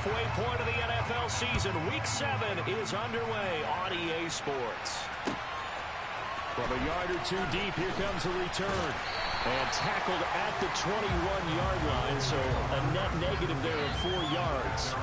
halfway point of the NFL season. Week 7 is underway on EA Sports. From a yard or two deep, here comes a return. And tackled at the 21-yard line, so a net negative there of 4 yards.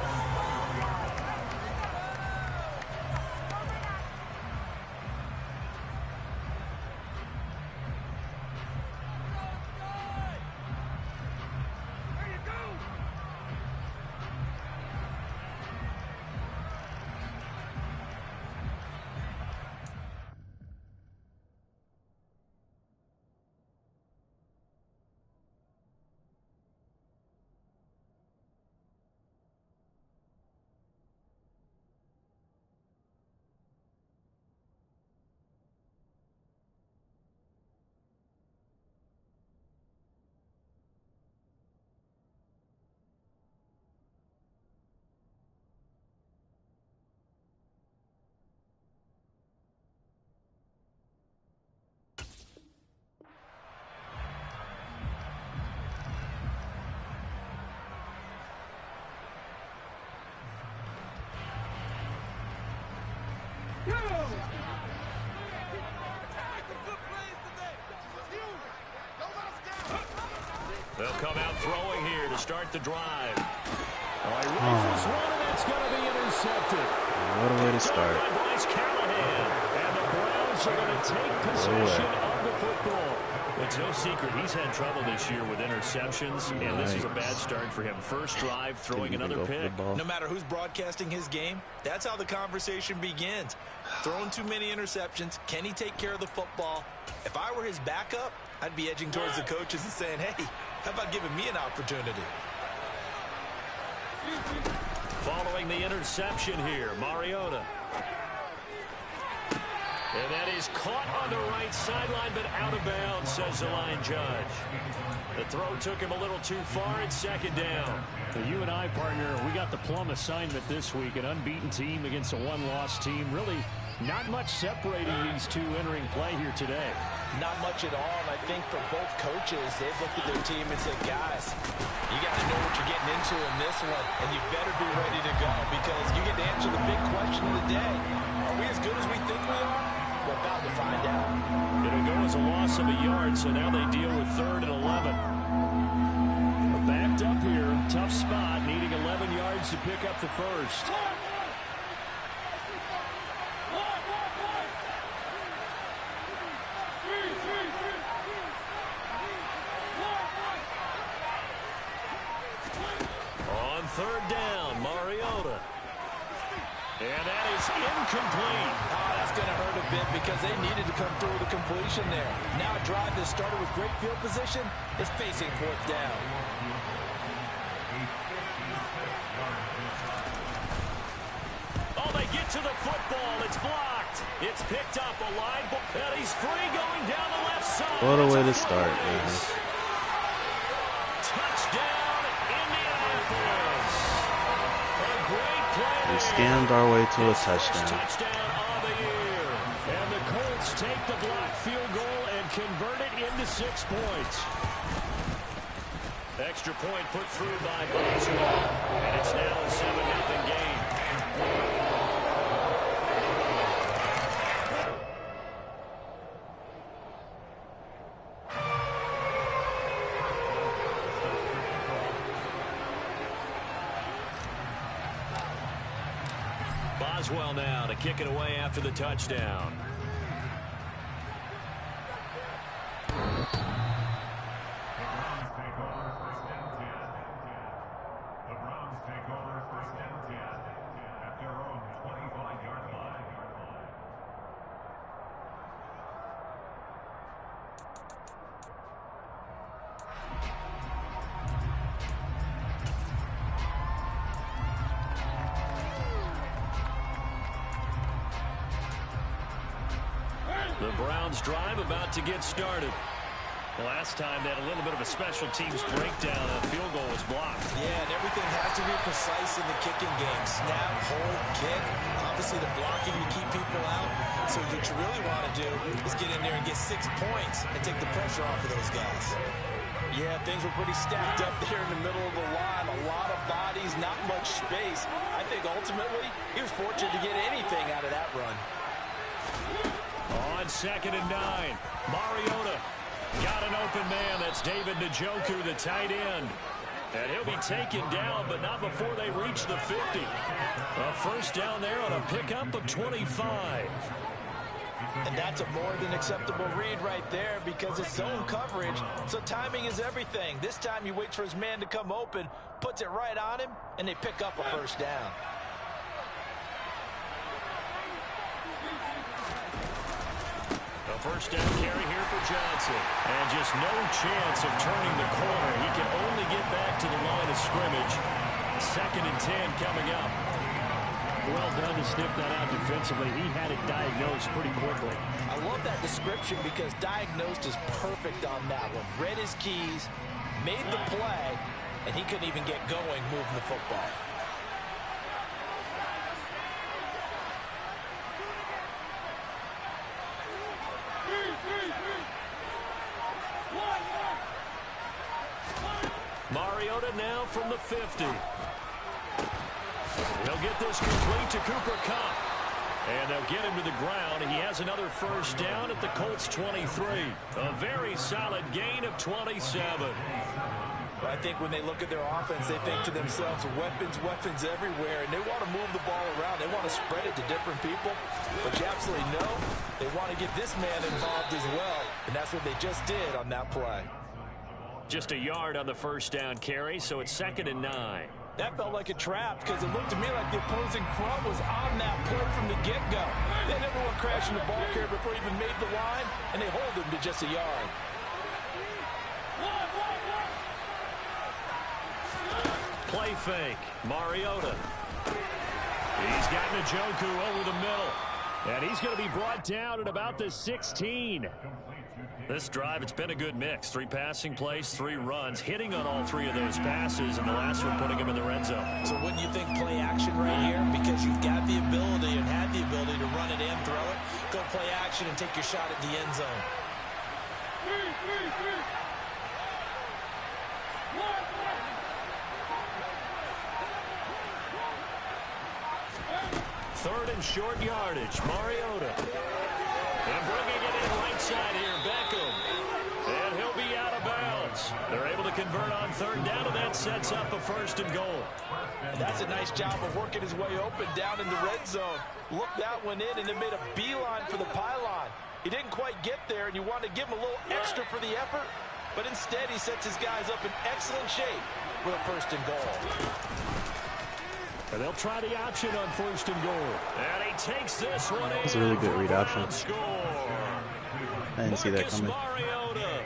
They'll come out throwing here to start the drive. He rifles one, and that's going to be intercepted. What a way to start. And the Browns are going to take possession of the football. It's no secret he's had trouble this year with interceptions, and this is a bad start for him. First drive, throwing another pick. No matter who's broadcasting his game, that's how the conversation begins. Throwing too many interceptions, can he take care of the football? If I were his backup, I'd be edging towards the coaches and saying, hey, how about giving me an opportunity? Following the interception here, Mariota. And that is caught on the right sideline, but out of bounds, says the line judge. The throw took him a little too far. It's second down. The you and I, partner, we got the plum assignment this week. An unbeaten team against a one-loss team. Really not much separating these two entering play here today. Not much at all, and I think for both coaches, they've looked at their team and said, guys, you got to know what you're getting into in this one, and you better be ready to go because you get to answer the big question of the day. Are we as good as we think we are? We're about to find out. It'll go as a loss of a yard, so now they deal with 3rd and 11. We're backed up here, tough spot, needing 11 yards to pick up the first. On 3rd down, Mariota. And that is incomplete. Oh, that's going to hurt a bit because they needed to come through with a completion there. Now a drive that started with great field position is facing 4th down. Oh, they get to the football. It's blocked. It's picked up a line, and he's free going down the left side. What a way to start, man. Touchdown, Indianapolis. A great play. We scammed our way to a touchdown. Touchdown of the year. And the Colts take the blocked field goal and convert it into 6 points. Extra point put through by Boswell. And it's now a 7-0 game. Boswell now to kick it away after the touchdown. The Browns take over 1st and 10 at their own 25-yard line. The Browns drive about to get started. Last time they had a little bit of a special teams breakdown. A field goal was blocked. Yeah, and everything has to be precise in the kicking game. Snap, hold, kick. Obviously the blocking to keep people out. So what you really want to do is get in there and get 6 points and take the pressure off of those guys. Yeah, things were pretty stacked up there in the middle of the line. A lot of bodies, not much space. I think ultimately he was fortunate to get anything out of that run. On 2nd and 9, Mariota got an open man. That's David Njoku, the tight end. And he'll be taken down, but not before they reach the 50. A first down there on a pickup of 25. And that's a more than acceptable read right there because it's zone coverage, so timing is everything. This time he waits for his man to come open, puts it right on him, and they pick up a first down. A first down carry here for Johnson. And just no chance of turning the corner. He can only get back to the line of scrimmage. 2nd and 10 coming up. Well done to sniff that out defensively. He had it diagnosed pretty quickly. I love that description because diagnosed is perfect on that one. Read his keys, made the play, and he couldn't even get going moving the football. Mariota now from the 50. He'll get this complete to Cooper Kupp. And they'll get him to the ground. He has another first down at the Colts 23. A very solid gain of 27. I think when they look at their offense, they think to themselves, weapons, weapons everywhere, and they want to move the ball around. They want to spread it to different people. But you absolutely know they want to get this man involved as well, and that's what they just did on that play. Just a yard on the first down carry, so it's 2nd and 9. That felt like a trap because it looked to me like the opposing front was on that play from the get-go. They never went crashing the ball carrier before he even made the line, and they hold him to just a yard. Play fake. Mariota. He's got Njoku over the middle. And he's going to be brought down at about the 16. This drive, it's been a good mix. 3 passing plays, 3 runs, hitting on all 3 of those passes, and the last one putting him in the red zone. So wouldn't you think play action right here? Because you've got the ability and had the ability to run it and throw it. Go play action and take your shot at the end zone. Third and short yardage. Mariota. And bringing it in right side here, Beckham. And he'll be out of bounds. They're able to convert on 3rd down, and that sets up a 1st and goal. And that's a nice job of working his way open down in the red zone. Looked that one in and then made a beeline for the pylon. He didn't quite get there, and you want to give him a little extra for the effort, but instead he sets his guys up in excellent shape with a 1st and goal. And they'll try the option on 1st and goal. And he takes this one in. That's a really good read option. I didn't see that Marcus coming. Mariota,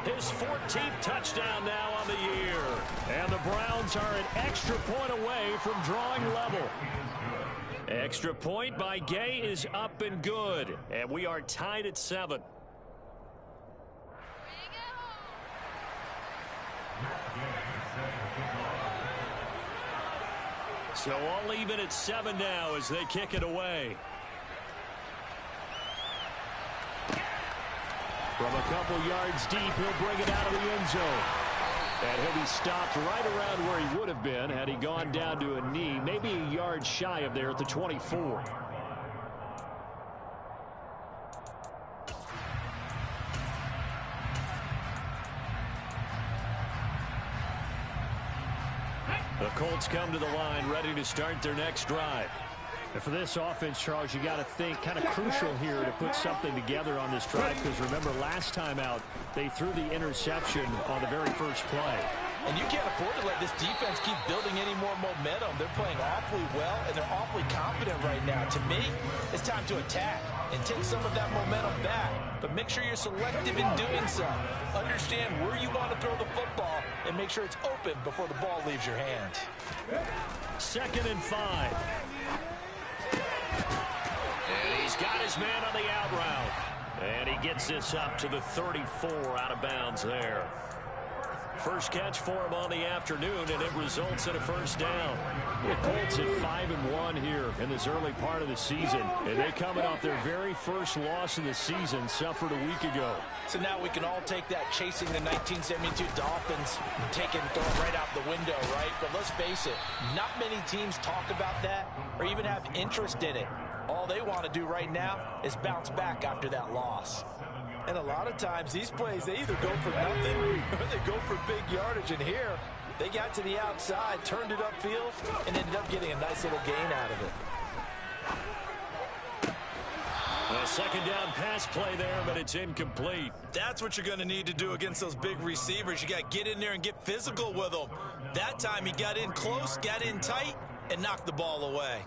his 14th touchdown now on the year. And the Browns are an extra point away from drawing level. Extra point by Gay is up and good. And we are tied at 7. So all even at 7 now as they kick it away. From a couple yards deep, he'll bring it out of the end zone. And he'll be stopped right around where he would have been had he gone down to a knee, maybe a yard shy of there at the 24. The Colts come to the line ready to start their next drive. And for this offense, Charles, you got to think kind of crucial here to put something together on this drive because remember last time out they threw the interception on the very first play. And you can't afford to let this defense keep building any more momentum. They're playing awfully well, and they're awfully confident right now. To me, it's time to attack and take some of that momentum back. But make sure you're selective in doing so. Understand where you want to throw the football and make sure it's open before the ball leaves your hands. 2nd and 5. And he's got his man on the out route. And he gets this up to the 34 out of bounds there. First catch for him on the afternoon, and it results in a first down. The Colts at 5-1 here in this early part of the season. And they coming off their very first loss of the season, suffered a week ago. So now we can all take that chasing the 1972 Dolphins and take it and throw it right out the window, right? But let's face it, not many teams talk about that or even have interest in it. All they want to do right now is bounce back after that loss. And a lot of times these plays, they either go for nothing or they go for big yardage. And here, they got to the outside, turned it upfield, and ended up getting a nice little gain out of it. A second down pass play there, but it's incomplete. That's what you're going to need to do against those big receivers. You got to get in there and get physical with them. That time he got in close, got in tight, and knocked the ball away.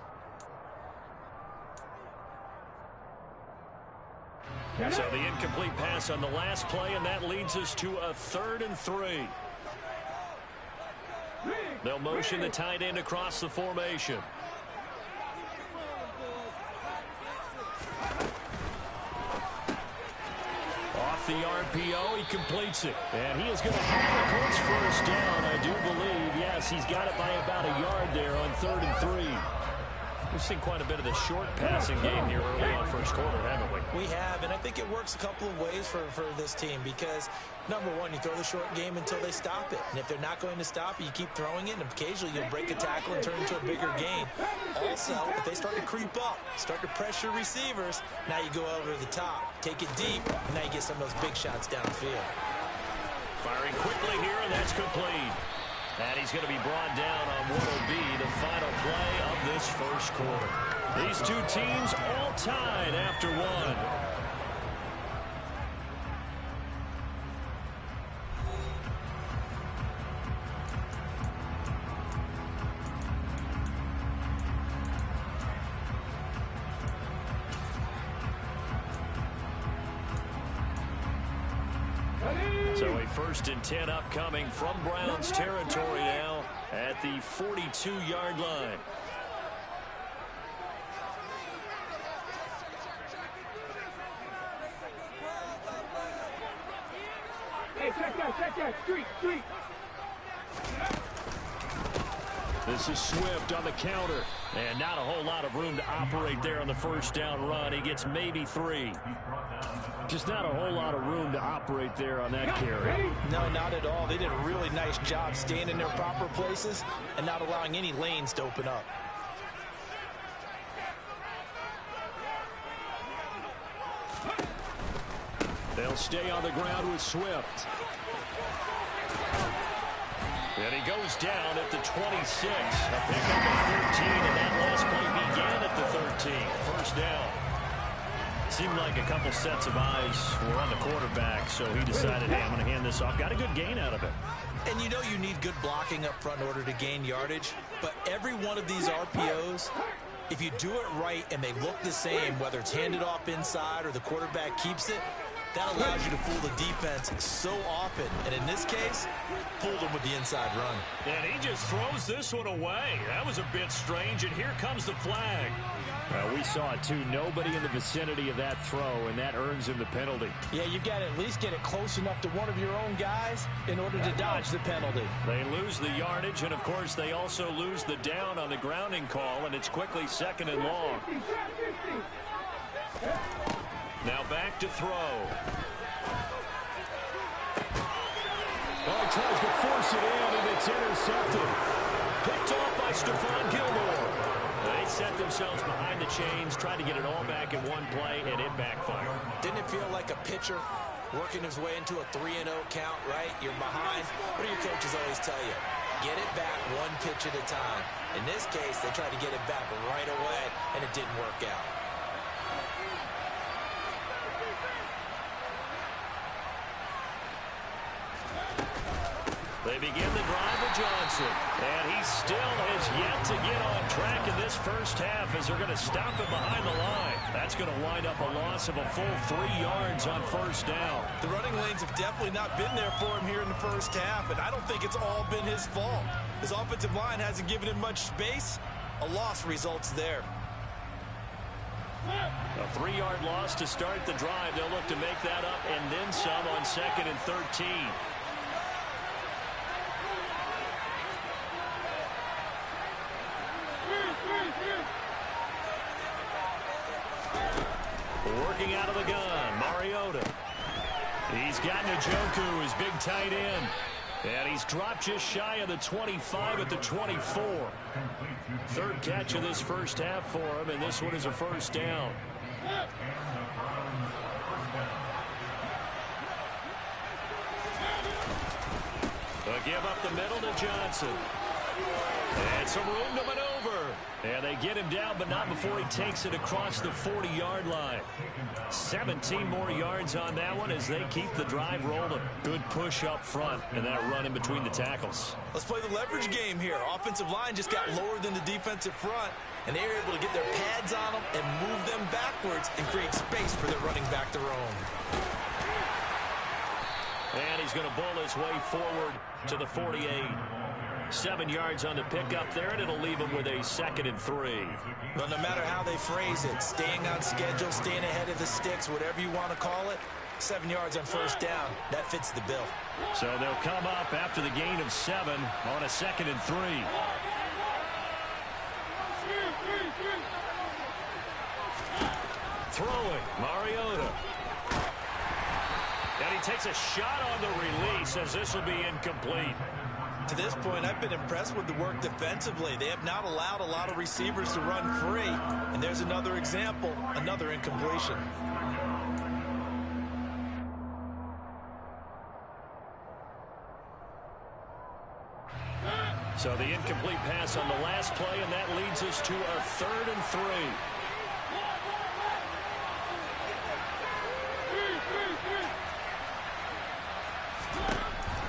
So the incomplete pass on the last play, and that leads us to a 3rd and 3. They'll motion the tight end across the formation. Off the RPO, he completes it. And he is going to have the Colts first down, I do believe. Yes, he's got it by about a yard there on 3rd and 3. We've seen quite a bit of the short passing game here early on first quarter, haven't we? We have, and I think it works a couple of ways for this team because, number one, you throw the short game until they stop it. And if they're not going to stop it, you keep throwing it, and occasionally you'll break a tackle and turn it into a bigger gain. Also, if they start to creep up, start to pressure receivers, now you go over the top, take it deep, and now you get some of those big shots downfield. Firing quickly here, and that's complete. And he's going to be brought down on what will be the final play of this first quarter. These two teams all tied after one. So a 1st and 10 upcoming from Browns territory now at the 42-yard line. Hey, check that, street. This is Swift on the counter. And not a whole lot of room to operate there on the first down run. He gets maybe 3. Just not a whole lot of room to operate there on that carry. No, not at all. They did a really nice job staying in their proper places and not allowing any lanes to open up. They'll stay on the ground with Swift. And he goes down at the 26. A pickup at 13, and that last play began at the 13. First down. Seemed like a couple sets of eyes were on the quarterback, so he decided, hey, I'm going to hand this off. Got a good gain out of it. And you know you need good blocking up front in order to gain yardage, but every one of these RPOs, if you do it right and they look the same, whether it's handed off inside or the quarterback keeps it, that allows you to fool the defense so often. And in this case, fooled them with the inside run. And he just throws this one away. That was a bit strange, and here comes the flag. We saw it, too. Nobody in the vicinity of that throw, and that earns him the penalty. Yeah, you've got to at least get it close enough to one of your own guys in order to dodge the penalty. They lose the yardage, and, of course, they also lose the down on the grounding call, and it's quickly 2nd and long. Now back to throw. Oh, he tries to force it in, and it's intercepted. Picked off by Stephon Gilmore. They set themselves behind the chains, tried to get it all back in one play, and it backfired. Didn't it feel like a pitcher working his way into a 3-0 count, right? You're behind. What do your coaches always tell you? Get it back one pitch at a time. In this case, they tried to get it back right away, and it didn't work out. They begin the drive with Johnson, and he still has yet to get on track in this first half as they're going to stop him behind the line. That's going to wind up a loss of a full 3 yards on first down. The running lanes have definitely not been there for him here in the first half, and I don't think it's all been his fault. His offensive line hasn't given him much space. A loss results there. A 3-yard loss to start the drive. They'll look to make that up and then some on 2nd and 13. Working out of the gun, Mariota. He's got Njoku, his big tight end. And he's dropped just shy of the 25 at the 24. Third catch of this first half for him, and this one is a first down. They'll give up the middle to Johnson. And some room to maneuver. And they get him down, but not before he takes it across the 40-yard line. 17 more yards on that one as they keep the drive rolling. Good push up front and that run in between the tackles. Let's play the leverage game here. Offensive line just got lower than the defensive front, and they were able to get their pads on them and move them backwards and create space for their running back to roam. And he's going to bull his way forward to the 48. 7 yards on the pickup there, and it'll leave him with a 2nd and 3. Well, no matter how they phrase it, staying on schedule, staying ahead of the sticks, whatever you want to call it, 7 yards on first down, that fits the bill. So they'll come up after the gain of 7 on a 2nd and 3. Throwing, Mariota. And he takes a shot on the release as this will be incomplete. To this point, I've been impressed with the work defensively. They have not allowed a lot of receivers to run free. And there's another example, another incompletion. So the incomplete pass on the last play, and that leads us to a 3rd and 3.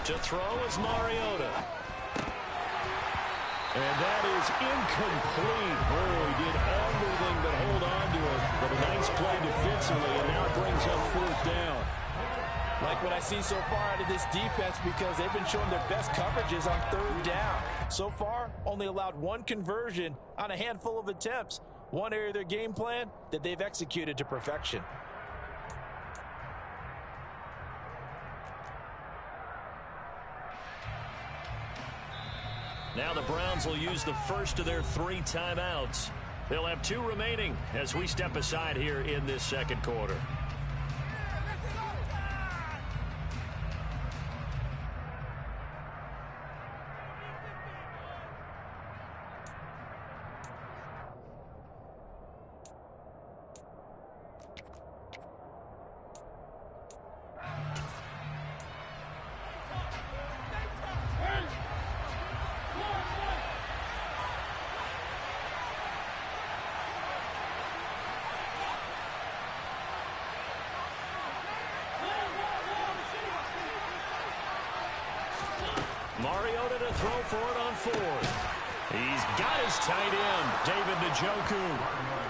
To throw is Mariota. And that is incomplete. Oh, he did everything but hold on to it. But a nice play defensively, and now it brings up 4th down. Like what I see so far out of this defense, because they've been showing their best coverages on 3rd down. So far, only allowed 1 conversion on a handful of attempts. One area of their game plan that they've executed to perfection. Now the Browns will use the first of their 3 timeouts. They'll have 2 remaining as we step aside here in this 2nd quarter. Mariota to throw for it on 4th. He's got his tight end, David Njoku.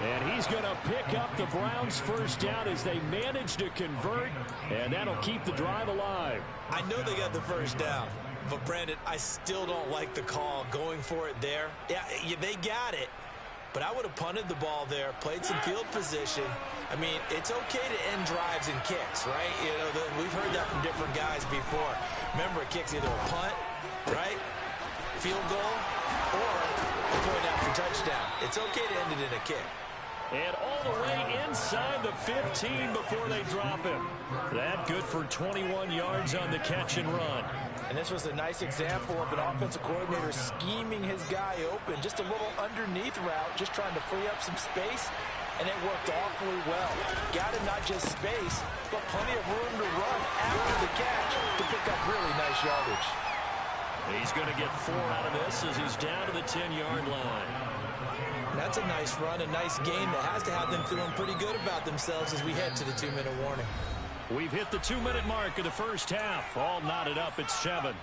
And he's going to pick up the Browns' first down as they manage to convert, and that'll keep the drive alive. I know they got the first down, but Brandon, I still don't like the call going for it there. Yeah, they got it, but I would have punted the ball there, played some field position. I mean, it's okay to end drives and kicks, right? You know, we've heard that from different guys before. Remember, a kick's either a punt, right, field goal, or a point after touchdown. It's okay to end it in a kick. And all the way inside the 15 before they drop him. That good for 21 yards on the catch and run. And this was a nice example of an offensive coordinator scheming his guy open. Just a little underneath route, just trying to free up some space. And it worked awfully well. Got him not just space, but plenty of room to run after the catch to pick up really nice yardage. He's going to get 4 out of this as he's down to the 10-yard line. That's a nice run, a nice game that has to have them feeling pretty good about themselves as we head to the 2-minute warning. We've hit the 2-minute mark of the first half. All knotted up at 7.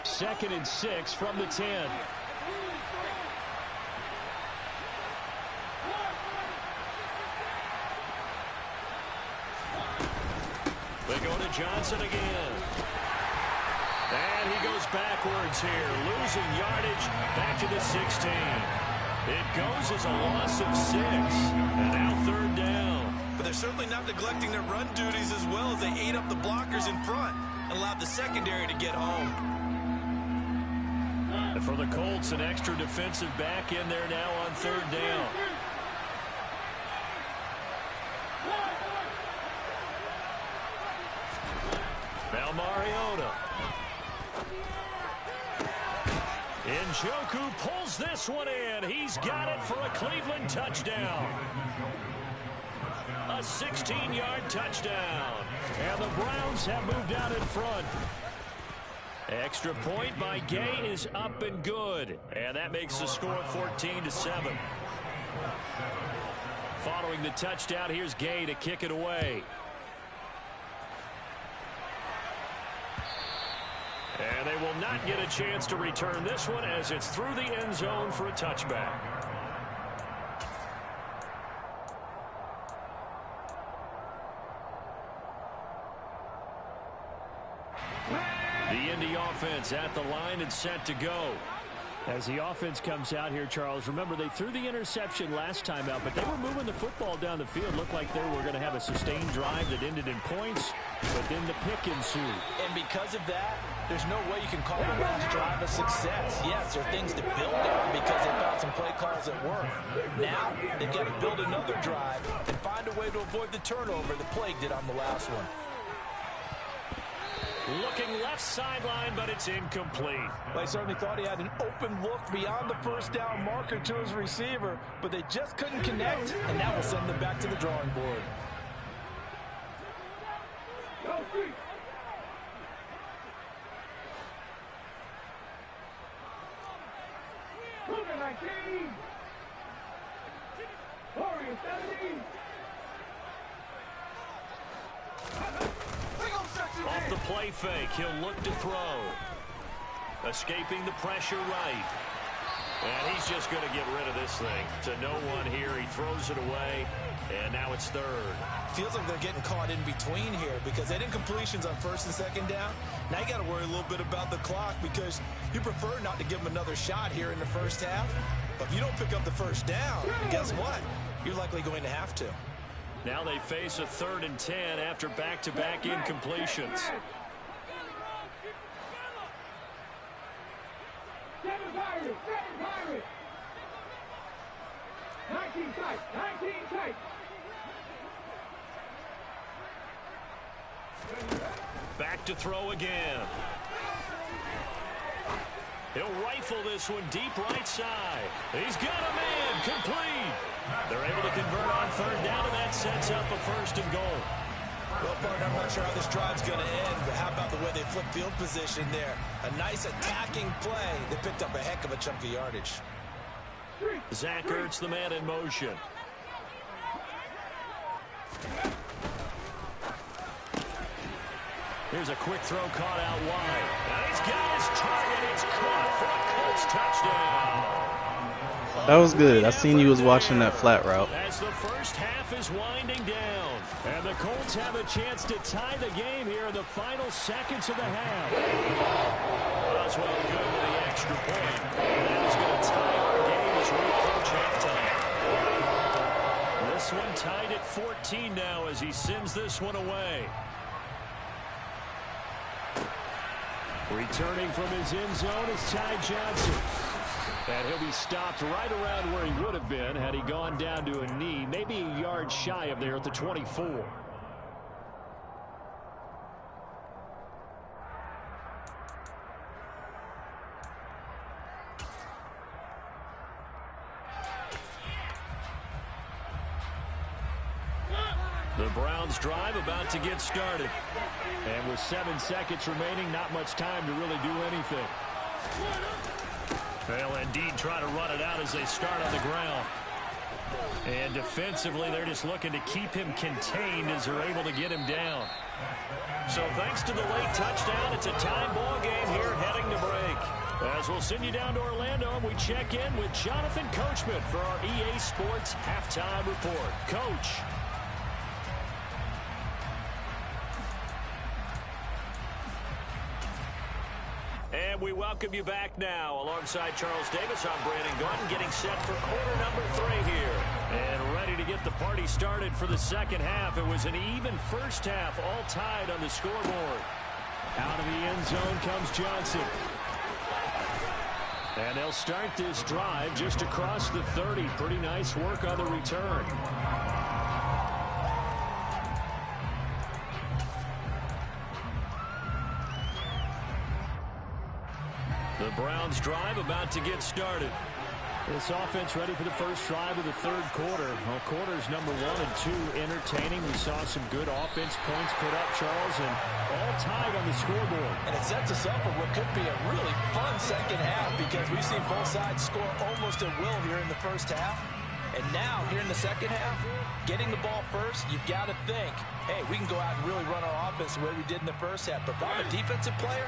Second and 6 from the 10. They go to Johnson again. And he goes backwards here, losing yardage back to the 16. It goes as a loss of 6, and now 3rd down. But they're certainly not neglecting their run duties as well as they ate up the blockers in front. and allowed the secondary to get home. And for the Colts, an extra defensive back in there now on third down. Now Mariota. Njoku pulls this one in. He's got it for a Cleveland touchdown. A 16-yard touchdown. And the Browns have moved out in front. Extra point by Gay is up and good. And that makes the score 14-7. Following the touchdown, here's Gay to kick it away. And they will not get a chance to return this one as it's through the end zone for a touchback. The Indy offense at the line and set to go. As the offense comes out here, Charles, remember they threw the interception last time out, but they were moving the football down the field. Looked like they were going to have a sustained drive that ended in points, but then the pick ensued. And because of that, there's no way you can call the last drive a success. Yes, there are things to build on because they found some play calls that work. Now, they've got to build another drive and find a way to avoid the turnover the Plague did on the last one. Looking left sideline, but it's incomplete. They certainly thought he had an open look beyond the first down marker to his receiver, but they just couldn't connect, and that will send them back to the drawing board. Off the play fake, he'll look to throw. Escaping the pressure right. And he's just going to get rid of this thing. To no one here, he throws it away, and now it's third. Feels like they're getting caught in between here because they did incompletions on first and second down. Now you got to worry a little bit about the clock because you prefer not to give them another shot here in the first half. But if you don't pick up the first down, guess what? You're likely going to have to. Now they face a 3rd and 10 after back-to-back incompletions. Back to throw again. He'll rifle this one deep right side. He's got a man complete. They're able to convert on 3rd down, and that sets up a 1st and goal. Well, partner, I'm not sure how this drive's going to end, but how about the way they flip field position there? A nice attacking play. They picked up a heck of a chunk of yardage. Zach Ertz, the man in motion. Here's a quick throw caught out wide. And he's got his target. It's caught for a Colts touchdown. That was good. I seen you was watching that flat route. As the first half is winding down. And the Colts have a chance to tie the game here in the final seconds of the half. Oswell good with the extra point. And that is going to tie our game as we approach halftime. This one tied at 14 now as he sends this one away. Returning from his end zone is Ty Johnson. And he'll be stopped right around where he would have been had he gone down to a knee, maybe a yard shy of there at the 24. The Browns drive about to get started. And with 7 seconds remaining, not much time to really do anything. They'll indeed try to run it out as they start on the ground. And defensively, they're just looking to keep him contained as they're able to get him down. So thanks to the late touchdown, it's a time ball game here heading to break. As we'll send you down to Orlando, and we check in with Jonathan Coachman for our EA Sports Halftime Report. Coach. And we welcome you back now. Alongside Charles Davis, I'm Brandon Gordon, getting set for quarter number 3 here. And ready to get the party started for the second half. It was an even first half, all tied on the scoreboard. Out of the end zone comes Johnson. And they'll start this drive just across the 30. Pretty nice work on the return. The Browns drive about to get started. This offense ready for the first drive of the third quarter. Well, quarters number 1 and 2 entertaining. We saw some good offense points put up, Charles, and all tied on the scoreboard. And it sets us up for what could be a really fun second half because we've seen both sides score almost at will here in the first half. And now, here in the second half, getting the ball first, you've got to think, hey, we can go out and really run our offense the way we did in the first half. But if I'm a defensive player,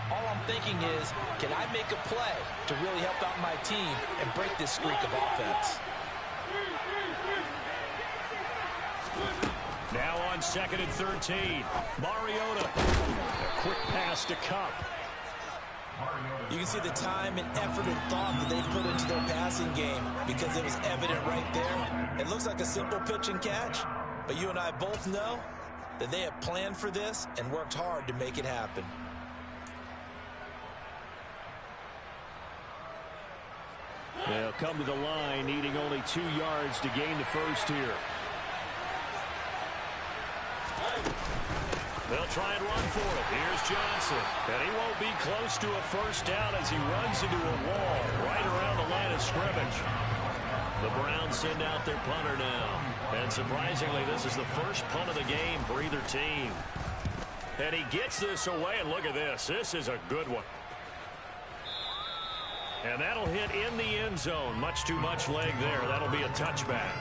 all I'm thinking is, can I make a play to really help out my team and break this streak of offense? Now on 2nd and 13, Mariota. A quick pass to Cup. You can see the time and effort and thought that they put into their passing game because it was evident right there. It looks like a simple pitch and catch, but you and I both know that they have planned for this and worked hard to make it happen. They'll come to the line, needing only 2 yards to gain the first here. They'll try and run for it. Here's Johnson. And he won't be close to a first down as he runs into a wall right around the line of scrimmage. The Browns send out their punter now. And surprisingly, this is the first punt of the game for either team. And he gets this away, and look at this. This is a good one. And that'll hit in the end zone. Much too much leg there. That'll be a touchback.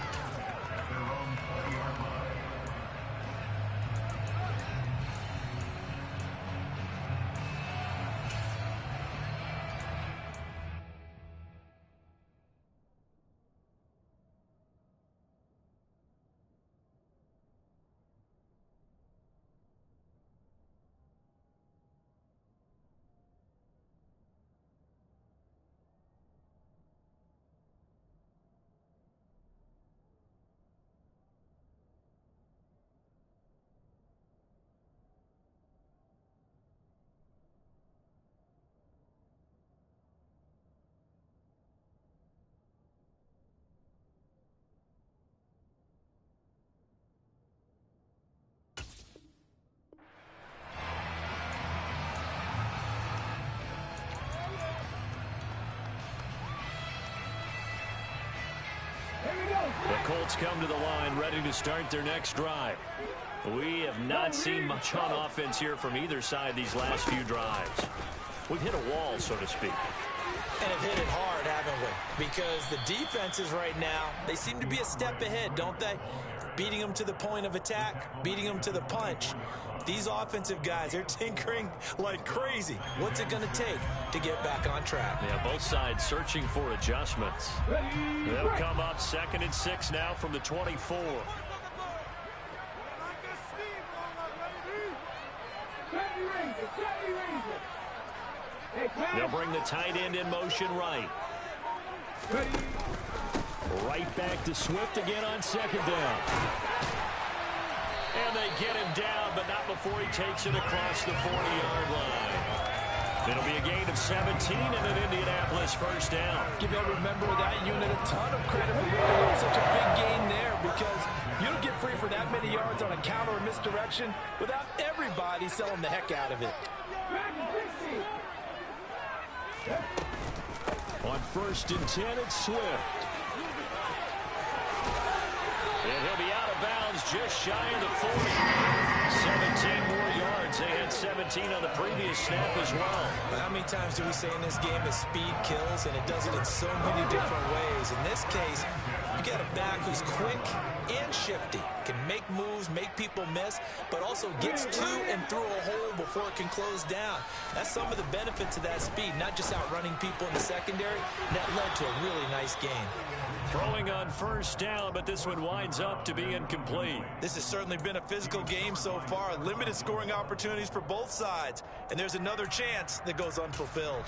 The Colts come to the line ready to start their next drive. We have not seen much on offense here from either side these last few drives. We've hit a wall, so to speak. And have hit it hard, haven't we? Because the defenses right now, they seem to be a step ahead, don't they? Beating them to the point of attack, beating them to the punch. These offensive guys, they're tinkering like crazy. What's it going to take to get back on track? Yeah, both sides searching for adjustments. They'll come up 2nd and 6 now from the 24. They'll bring the tight end in motion right. Right back to Swift again on 2nd down. And they get him down, but not before he takes it across the 40-yard line. It'll be a gain of 17 and an Indianapolis first down. Give that remember that unit a ton of credit for making up such a big gain there because you don't get free for that many yards on a counter or misdirection without everybody selling the heck out of it. On 1st and 10, it's Swift. And he'll be out of bounds just shy of the 40. 17 more yards. They had 17 on the previous snap as well. How many times do we say in this game that speed kills, and it does it in so many different ways? In this case, you got a back who's quick and shifty, can make moves, make people miss, but also gets to and through a hole before it can close down. That's some of the benefits of that speed, not just outrunning people in the secondary. And that led to a really nice game. Throwing on 1st down, but this one winds up to be incomplete. This has certainly been a physical game so far. Limited scoring opportunities for both sides. And there's another chance that goes unfulfilled.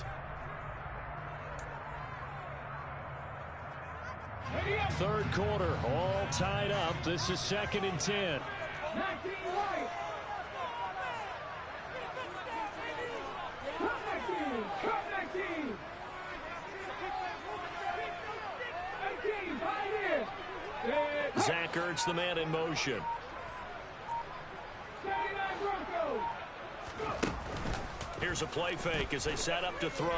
Third quarter, all tied up. This is 2nd and 10. Zach Ertz, the man in motion. Here's a play fake as they set up to throw.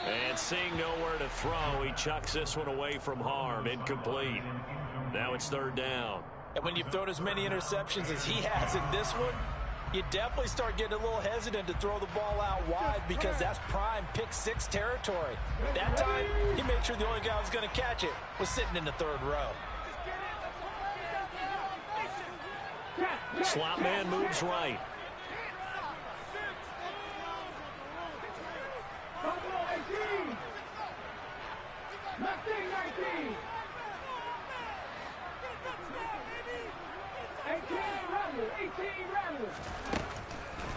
And seeing nowhere to throw, he chucks this one away from harm. Incomplete. Now it's third down. And when you've thrown as many interceptions as he has in this one, you definitely start getting a little hesitant to throw the ball out wide because that's prime pick-6 territory. That time, he made sure the only guy who was going to catch it was sitting in the third row. Slot man moves right.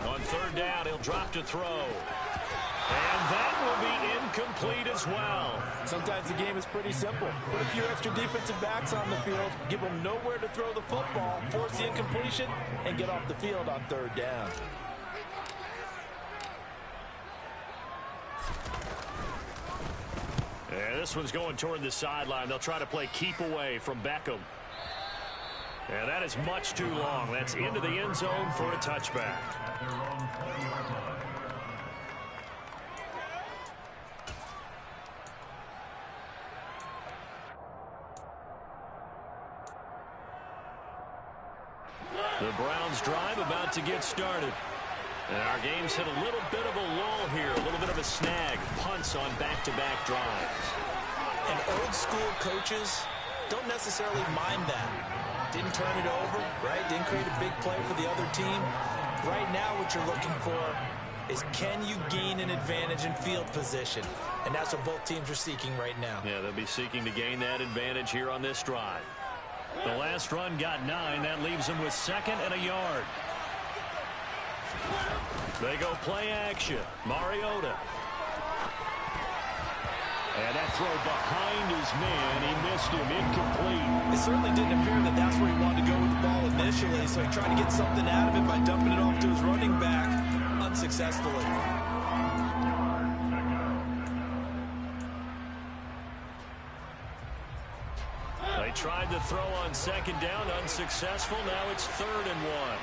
On third down, he'll drop to throw. And that will be incomplete as well. Sometimes the game is pretty simple. Put a few extra defensive backs on the field, give them nowhere to throw the football, force the incompletion, and get off the field on third down. And this one's going toward the sideline. They'll try to play keep away from Beckham. And that is much too long. That's into the end zone for a touchback. The Browns drive about to get started. And our game's hit a little bit of a lull here, a little bit of a snag. Punts on back-to-back drives. And old school coaches don't necessarily mind that. Didn't turn it over, right? Didn't create a big play for the other team. Right now what you're looking for is can you gain an advantage in field position? And that's what both teams are seeking right now. Yeah, they'll be seeking to gain that advantage here on this drive. The last run got 9. That leaves them with 2nd and a yard. They go play action. Mariota. And that throw behind his man. He missed him. Incomplete. It certainly didn't appear that that's where he wanted to go with the ball initially, so he tried to get something out of it by dumping it off to his running back unsuccessfully. They tried to throw on 2nd down. Unsuccessful. Now it's 3rd and 1.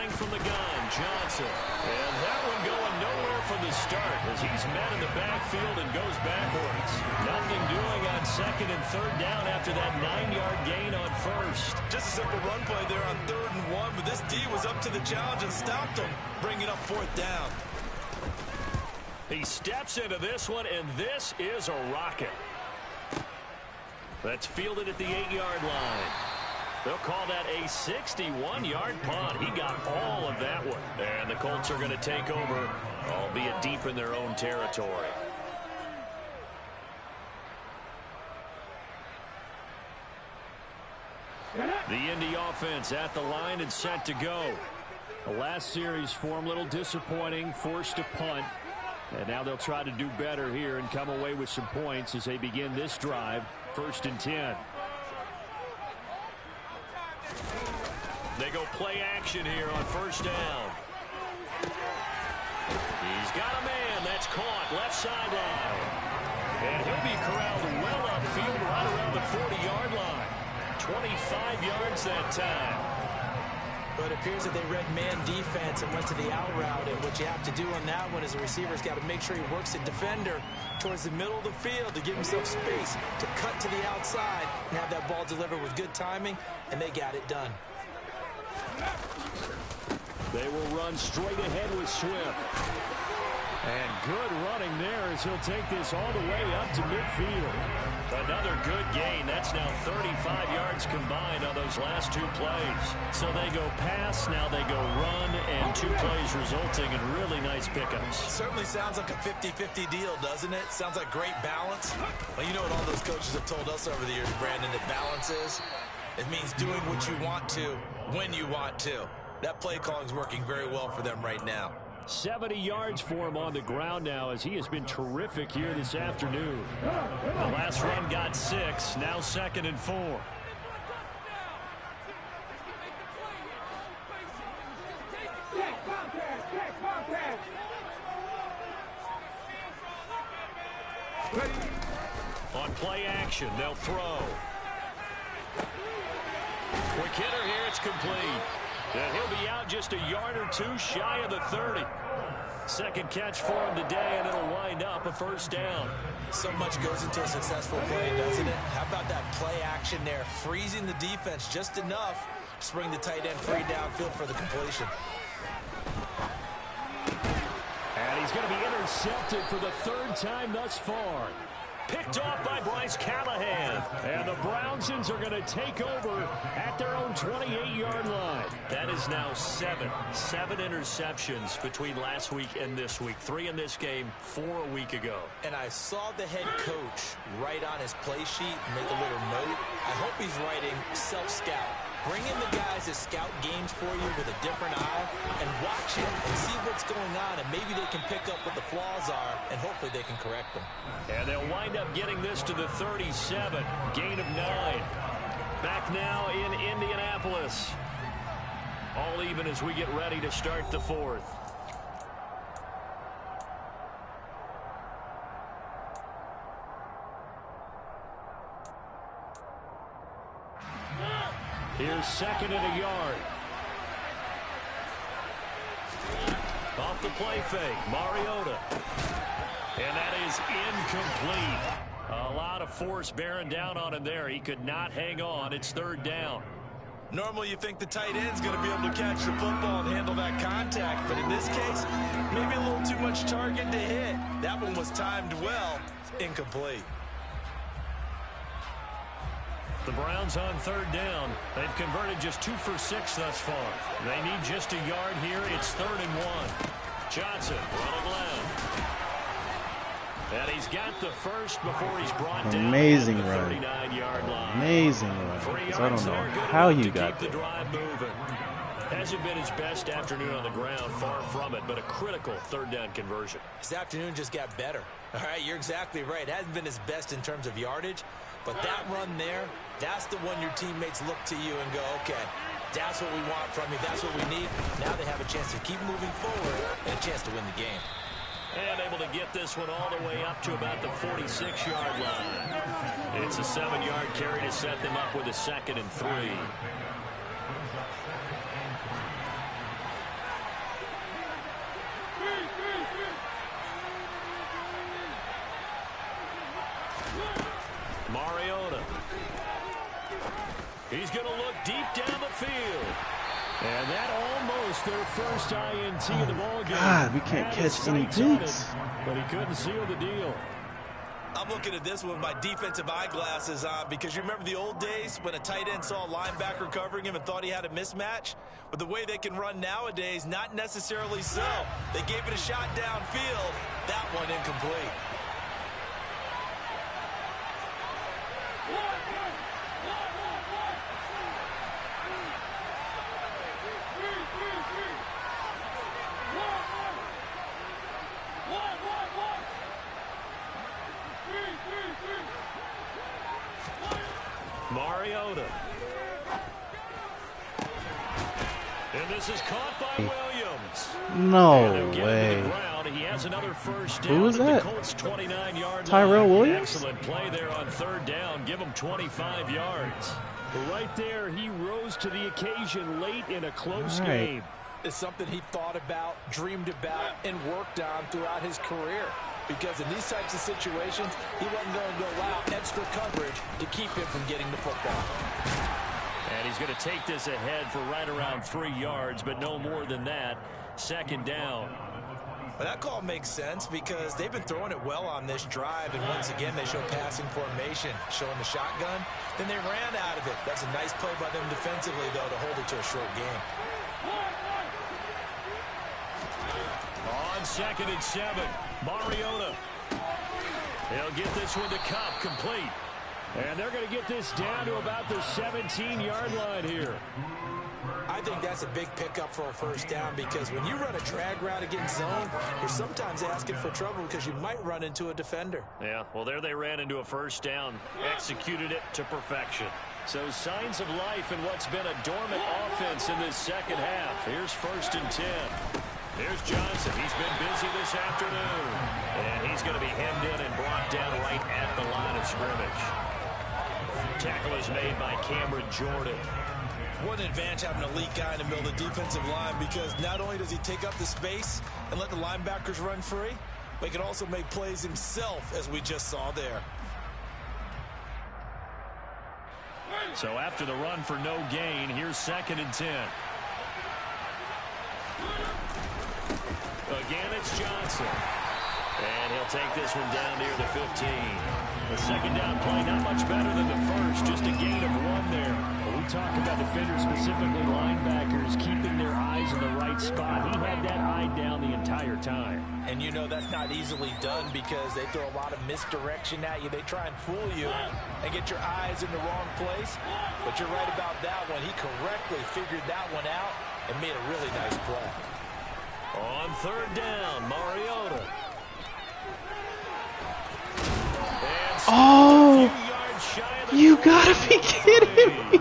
From the gun, Johnson. And that one going nowhere from the start as he's met in the backfield and goes backwards. Nothing doing on 2nd and 3rd down after that 9-yard gain on 1st. Just a simple run play there on 3rd and 1, but this D was up to the challenge and stopped him, bringing up 4th down. He steps into this one, and this is a rocket. That's fielded at the 8-yard line. They'll call that a 61-yard punt. He got all of that one. And the Colts are going to take over, albeit deep in their own territory. The Indy offense at the line and set to go. The last series form a little disappointing, forced to punt. And now they'll try to do better here and come away with some points as they begin this drive, 1st and 10. They go play action here on 1st down. He's got a man that's caught left sideline. And he'll be corralled well upfield right around the 40-yard line. 25 yards that time. But it appears that they read man defense and went to the out route. And what you have to do on that one is the receiver's got to make sure he works the defender towards the middle of the field to give himself space to cut to the outside and have that ball delivered with good timing, and they got it done. They will run straight ahead with Swift. And good running there as he'll take this all the way up to midfield. Another good gain. That's now 35 yards combined on those last 2 plays. So they go pass, now they go run, and 2 plays resulting in really nice pickups. Certainly sounds like a 50-50 deal, doesn't it? Sounds like great balance. Well, you know what all those coaches have told us over the years, Brandon, that balance is? It means doing what you want to, when you want to. That play calling is working very well for them right now. 70 yards for him on the ground now, as he has been terrific here this afternoon. The last run got 6, now 2nd and 4. On play action, they'll throw. Quick hitter here, it's complete. And he'll be out just a yard or 2 shy of the 30. Second catch for him today, and it'll wind up a first down. So much goes into a successful play, doesn't it? How about that play action there? Freezing the defense just enough to bring the tight end free downfield for the completion. And he's going to be intercepted for the 3rd time thus far. Picked off by Bryce Callahan. And the Brownsons are going to take over at their own 28-yard line. That is now 7 interceptions between last week and this week. 3 in this game, 4 a week ago. And I saw the head coach write on his play sheet, make a little note. I hope he's writing self-scout. Bring in the guys that scout games for you with a different eye and watch it and see what's going on, and maybe they can pick up what the flaws are, and hopefully they can correct them. And they'll wind up getting this to the 37. Gain of 9. Back now in Indianapolis. All even as we get ready to start the 4th. Here's 2nd and a yard. Off the play fake, Mariota. And that is incomplete. A lot of force bearing down on him there. He could not hang on. It's 3rd down. Normally you think the tight end's going to be able to catch the football and handle that contact, but in this case, maybe a little too much target to hit. That one was timed well. Incomplete. The Browns on 3rd down. They've converted just 2 for 6 thus far. They need just a yard here. It's 3rd and 1. Johnson running left. And he's got the first before he's brought down. Amazing the run. 39-yard line. Amazing run. 3 I don't yards know there, how good you enough to got keep the there. drive moving. Hasn't been his best afternoon on the ground, far from it, but a critical 3rd down conversion. His afternoon just got better. All right, you're exactly right. It hasn't been his best in terms of yardage, but that run there, that's the one your teammates look to you and go, okay, that's what we want from you. That's what we need. Now they have a chance to keep moving forward and a chance to win the game. And able to get this one all the way up to about the 46-yard line. It's a 7-yard carry to set them up with a 2nd and 3. Mariota. He's going to look deep down the field. And that almost their first INT of the ball game. God, we can't catch any beats. But he couldn't seal the deal. I'm looking at this with my defensive eyeglasses on because you remember the old days when a tight end saw a linebacker covering him and thought he had a mismatch? But the way they can run nowadays, not necessarily so. They gave it a shot downfield. That one incomplete. Mariota. And this is caught by Williams. No way. He has another first down. Who was that? The Colts 29-yard Tyrell line. Williams? Excellent play there on 3rd down. Give him 25 yards. Right there, he rose to the occasion late in a close game. It's something he thought about, dreamed about, and worked on throughout his career. Because in these types of situations, he wasn't going to allow extra coverage to keep him from getting the football. And he's going to take this ahead for right around 3 yards, but no more than that. 2nd down. Well, that call makes sense because they've been throwing it well on this drive, and once again they show passing formation, showing the shotgun. Then they ran out of it. That's a nice play by them defensively, though, to hold it to a short game. On 2nd and 7, Mariota. He'll get this one to Cup, complete. And they're going to get this down to about the 17-yard line here. I think that's a big pickup for a first down because when you run a drag route against zone, you're sometimes asking for trouble because you might run into a defender. Yeah, well, there they ran into a first down, executed it to perfection. So signs of life in what's been a dormant offense in this second half. Here's 1st and 10. Here's Johnson. He's been busy this afternoon. And he's going to be hemmed in and brought down right at the line of scrimmage. Tackle is made by Cameron Jordan. What an advantage having an elite guy in the middle of the defensive line because not only does he take up the space and let the linebackers run free, but he can also make plays himself, as we just saw there. So after the run for no gain, here's 2nd and 10. Again, it's Johnson. And he'll take this one down near the 15. The second down play, not much better than the first, just a gain of 1 there. When we talk about defenders, specifically linebackers, keeping their eyes in the right spot, he had that eye down the entire time. And you know that's not easily done because they throw a lot of misdirection at you. They try and fool you and get your eyes in the wrong place. But you're right about that one. He correctly figured that one out and made a really nice play. On 3rd down, Mariota. Oh, you gotta be kidding me.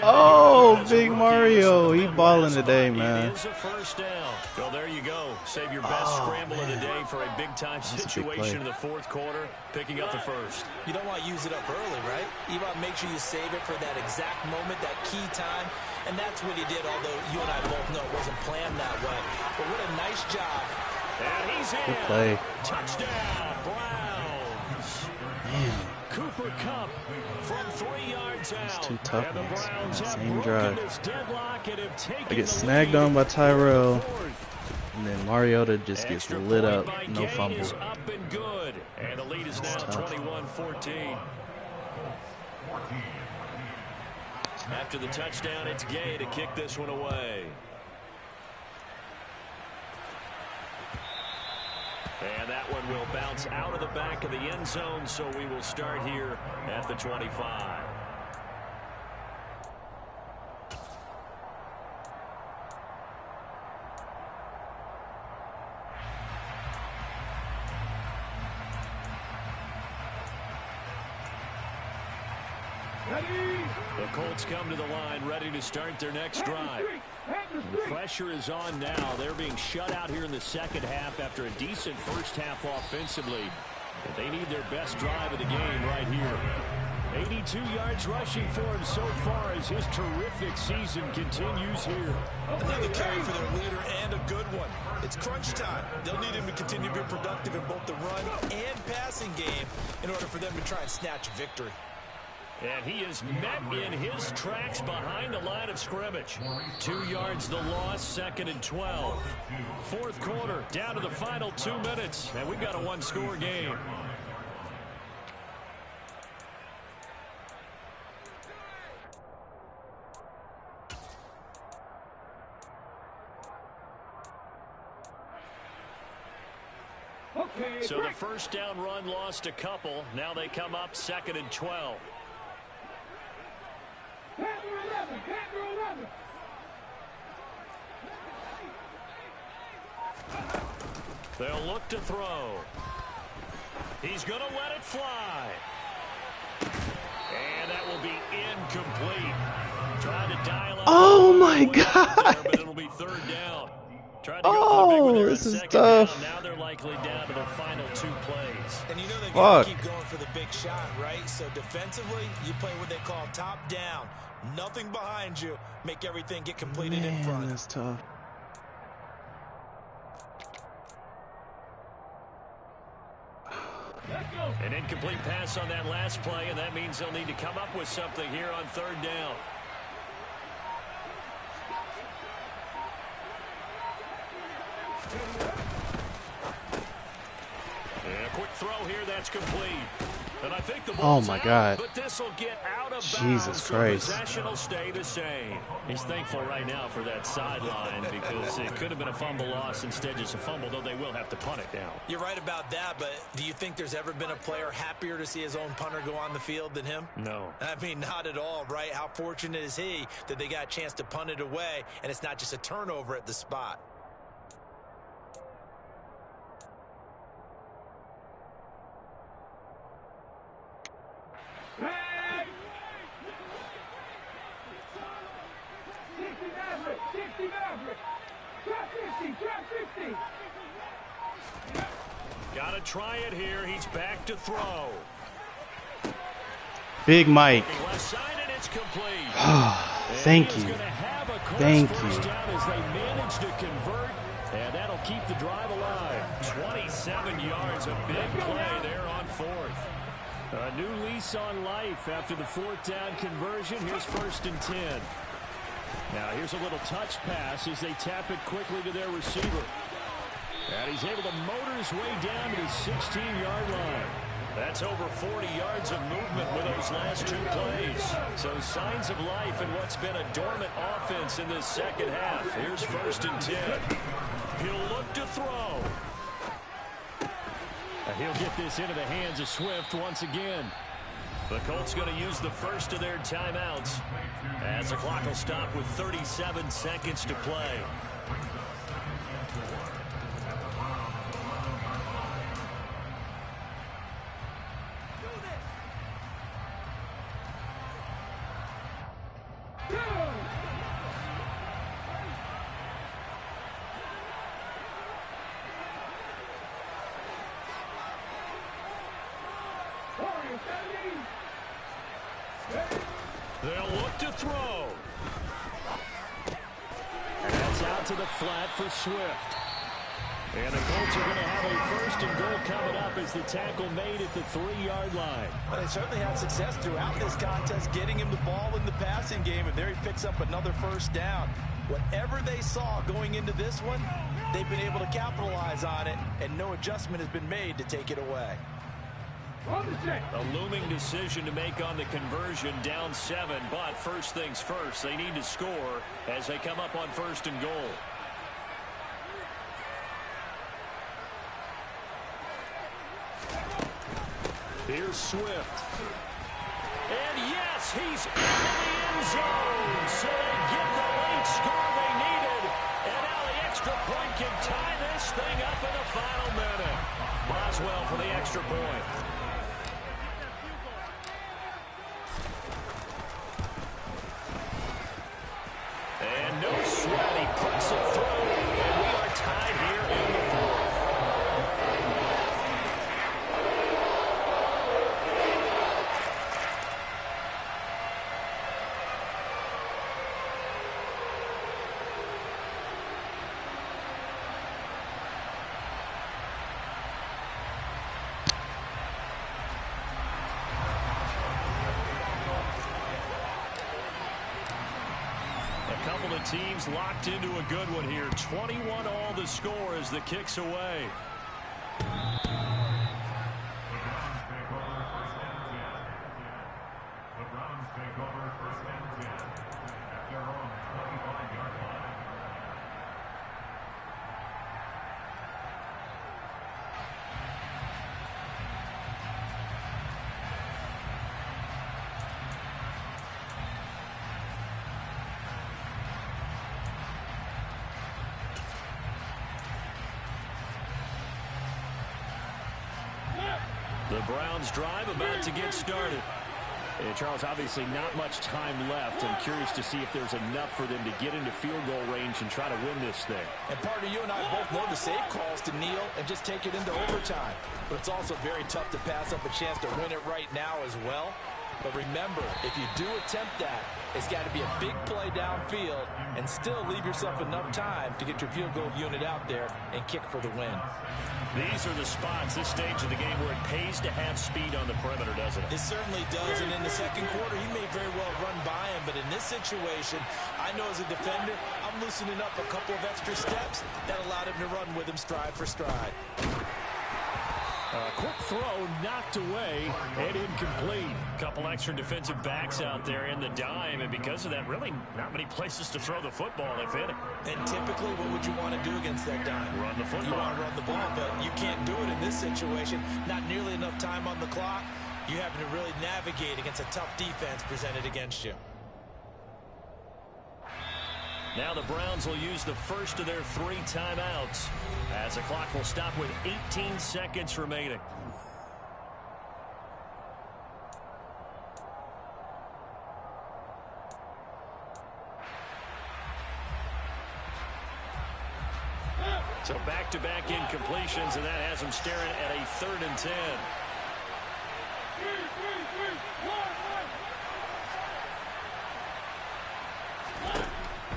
Oh, big Mario. He balling today, man. It is a first down. Well, there you go. Save your best scramble of the day for a big-time situation in the 4th quarter, picking up the first. You don't want to use it up early, right? You want to make sure you save it for that exact moment, that key time, and that's what he did, although you and I both know it wasn't planned that way. But what a nice job. And he's in. Good play. Touchdown, Browns. Man. Cooper Kupp from 3 yards out. It's too tough, and the Browns have same broken drive. this deadlock and have taken I get the snagged lead on by Tyrell, fourth. and then Mariota just gets Extra lit point up, by no Gay fumble. is up and good. And the lead is now 21-14. After the touchdown, it's Gay to kick this one away. And that one will bounce out of the back of the end zone, so we will start here at the 25. The Colts come to the line ready to start their next drive. The pressure is on now. They're being shut out here in the second half after a decent first half offensively. But they need their best drive of the game right here. 82 yards rushing for him so far as his terrific season continues here. Another carry for their leader and a good one. It's crunch time. They'll need him to continue to be productive in both the run and passing game in order for them to try and snatch victory. And he is met in his tracks behind the line of scrimmage. 2 yards the loss, 2nd and 12. 4th quarter, down to the final 2 minutes, and we've got a one-score game. So the first down run lost a couple. Now they come up 2nd and 12. They'll look to throw. He's going to let it fly. And that will be incomplete. Trying to dial up. Oh, my God. But it'll be 3rd down. Tried to go for the big one there this on is 2nd tough. down. Now they're likely down to the final 2 plays. And you know they got to Fuck. keep going for the big shot, right? So defensively, you play what they call top down. Nothing behind you. Make everything get completed in Man, front. that's tough. An incomplete pass on that last play, and that means they'll need to come up with something here on 3rd down. And a quick throw here, that's complete. And I think the Oh my God. but this will get out of Jesus bounds, Christ. So possession will stay the same. He's thankful right now for that sideline because it could have been a fumble loss, instead just a fumble, though they will have to punt it now. You're right about that, but do you think there's ever been a player happier to see his own punter go on the field than him? No. I mean, not at all, right? How fortunate is he that they got a chance to punt it away, and it's not just a turnover at the spot. Got to try it here. He's back to throw. Big Mike. Left side, and it's complete. Thank you. Thank you. Down as they manage to convert, and that'll keep the drive alive. 27 yards, a big play there on fourth. A new lease on life after the fourth down conversion. Here's 1st and 10. Now here's a little touch pass as they tap it quickly to their receiver. And he's able to motor his way down to the 16-yard line. That's over 40 yards of movement with those last 2 plays. So signs of life in what's been a dormant offense in this second half. Here's 1st and 10. He'll look to throw. And he'll get this into the hands of Swift once again. The Colts going to use the first of their timeouts as the clock will stop with 37 seconds to play. They'll look to throw. And that's out to the flat for Swift. And the Colts are going to have a 1st and goal coming up as the tackle made at the 3-yard line. Well, they certainly had success throughout this contest, getting him the ball in the passing game, and there he picks up another 1st down. Whatever they saw going into this one, they've been able to capitalize on it, and no adjustment has been made to take it away. A looming decision to make on the conversion, down 7, but first things first, they need to score as they come up on 1st and goal. Here's Swift. And yes, he's in the end zone. So they get the late score they needed. And now the extra point can tie this thing up in the final minute. Boswell for the extra point. And no sweat, he puts it through, and we are tied here in the fourth. Couple of teams locked into a good one here. 21 all the score as the kick's away. The Browns take over 1st and 10 at their own 25-yard line. The Browns drive about to get started. And Charles, obviously not much time left. I'm curious to see if there's enough for them to get into field goal range and try to win this thing. And partner, you and I both know the safe calls to kneel and just take it into overtime. But it's also very tough to pass up a chance to win it right now as well. But remember, if you do attempt that, it's got to be a big play downfield and still leave yourself enough time to get your field goal unit out there and kick for the win. These are the spots, this stage of the game, where it pays to have speed on the perimeter, doesn't it? It certainly does, and in the second quarter, he may very well run by him, but in this situation, I know as a defender, I'm loosening up a couple of extra steps that allowed him to run with him stride for stride. Quick throw knocked away and incomplete. Couple extra defensive backs out there in the dime, and because of that, really not many places to throw the football, if any. And typically, what would you want to do against that dime? Run the football. You want to run the ball, but you can't do it in this situation. Not nearly enough time on the clock. You're having to really navigate against a tough defense presented against you. Now the Browns will use the first of their 3 timeouts as the clock will stop with 18 seconds remaining. So back-to-back incompletions, and that has them staring at a 3rd and 10.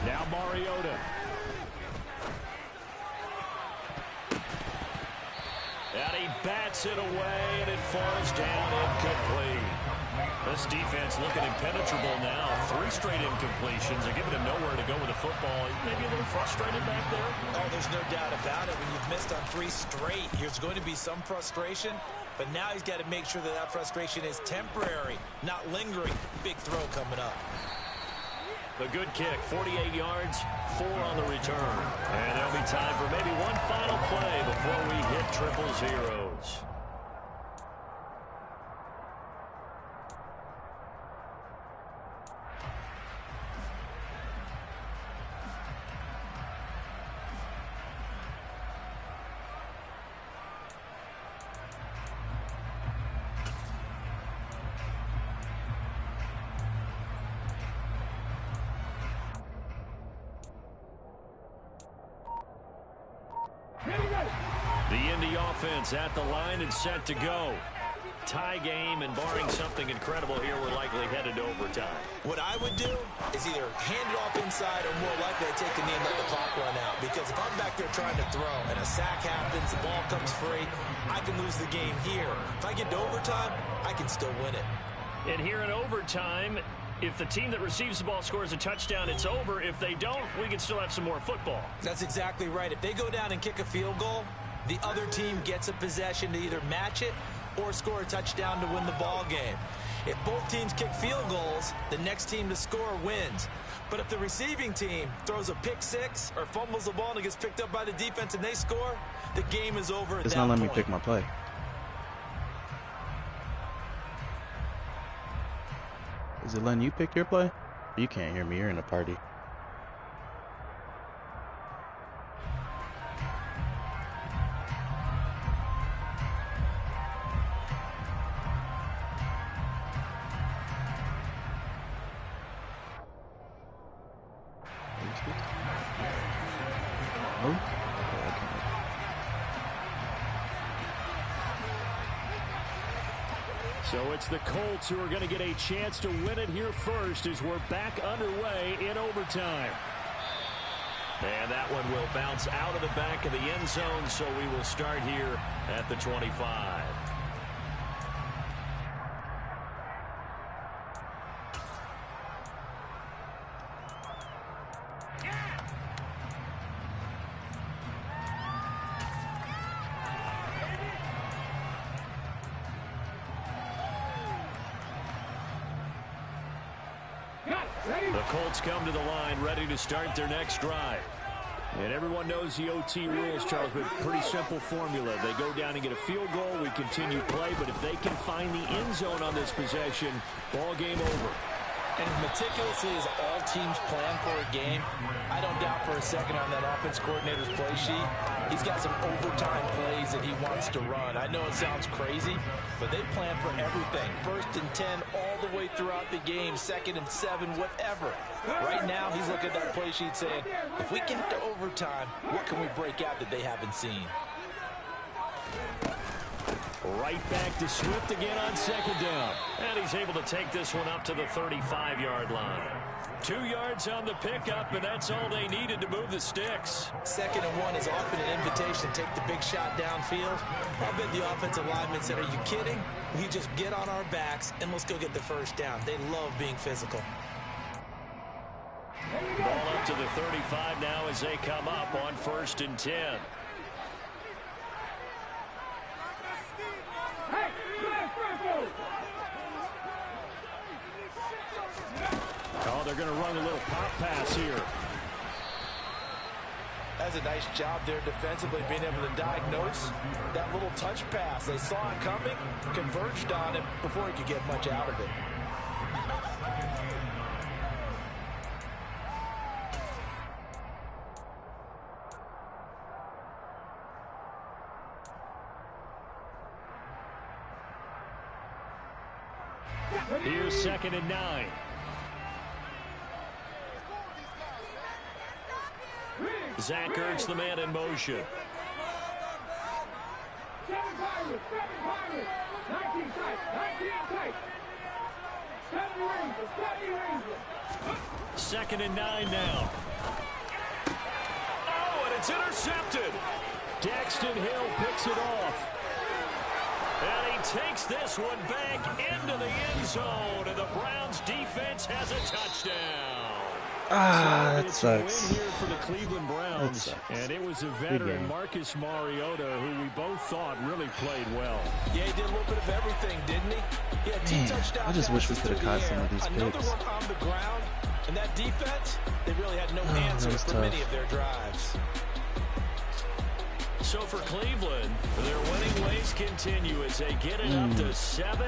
Now Mariota. And he bats it away, and it falls down incomplete. This defense looking impenetrable now. 3 straight incompletions. They're giving him nowhere to go with the football. Maybe a little frustrated back there. Oh, there's no doubt about it. When you've missed on 3 straight, there's going to be some frustration. But now he's got to make sure that that frustration is temporary, not lingering. Big throw coming up. A good kick, 48 yards, 4 on the return. And there'll be time for maybe one final play before we hit triple zeros. The Indy offense at the line and set to go. Tie game, and barring something incredible here, we're likely headed to overtime. What I would do is either hand it off inside or more likely I take the knee and let the clock run out. Because if I'm back there trying to throw and a sack happens, the ball comes free, I can lose the game here. If I get to overtime, I can still win it. And here in overtime, if the team that receives the ball scores a touchdown, it's over. If they don't, we can still have some more football. That's exactly right. If they go down and kick a field goal, the other team gets a possession to either match it or score a touchdown to win the ball game. If both teams kick field goals, the next team to score wins. But if the receiving team throws a pick 6 or fumbles the ball and it gets picked up by the defense and they score, the game is over at that point. It's not letting me pick my play. Is it letting you pick your play? You can't hear me. You're in a party. So it's the Colts who are going to get a chance to win it here first as we're back underway in overtime. And that one will bounce out of the back of the end zone, so we will start here at the 25. The Colts come to the line ready to start their next drive. And everyone knows the OT rules, Charles, but pretty simple formula. They go down and get a field goal, we continue play, but if they can find the end zone on this possession, ball game over. And as meticulously as all teams plan for a game, I don't doubt for a second on that offense coordinator's play sheet, he's got some overtime plays that he wants to run. I know it sounds crazy, but they plan for everything. 1st and 10 all the way throughout the game, 2nd and 7, whatever. Right now, he's looking at that play sheet saying, if we get to overtime, what can we break out that they haven't seen? Right back to Swift again on 2nd down. And he's able to take this one up to the 35-yard line. 2 yards on the pickup, and that's all they needed to move the sticks. 2nd and 1 is often an invitation to take the big shot downfield. I bet the offensive lineman said, are you kidding? We just get on our backs and let's go get the first down. They love being physical. Ball up to the 35 now as they come up on 1st and 10. they're going to run a little pop pass here. That's a nice job there defensively, being able to diagnose that little touch pass. They saw it coming, converged on it before he could get much out of it. Here's 2nd and 9. Zach Ertz, the man in motion. Second and 9 now. Oh, and it's intercepted. Daxton Hill picks it off. And he takes this one back into the end zone, and the Browns defense has a touchdown. That sucks. Win here for the Cleveland Browns, and it was a veteran, Marcus Mariota, who we both thought really played well. Yeah, he did a little bit of everything, didn't he? Yeah, 2 touchdowns. I just wish we could have caught some of these Another picks. one on the ground, and that defense, they really had no answers for many of their drives. So for Cleveland, their winning ways continue as they get it up to 7-0.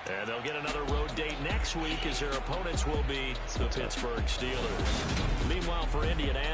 And they'll get another road date next week as their opponents will be the Pittsburgh Steelers. Meanwhile, for Indianapolis,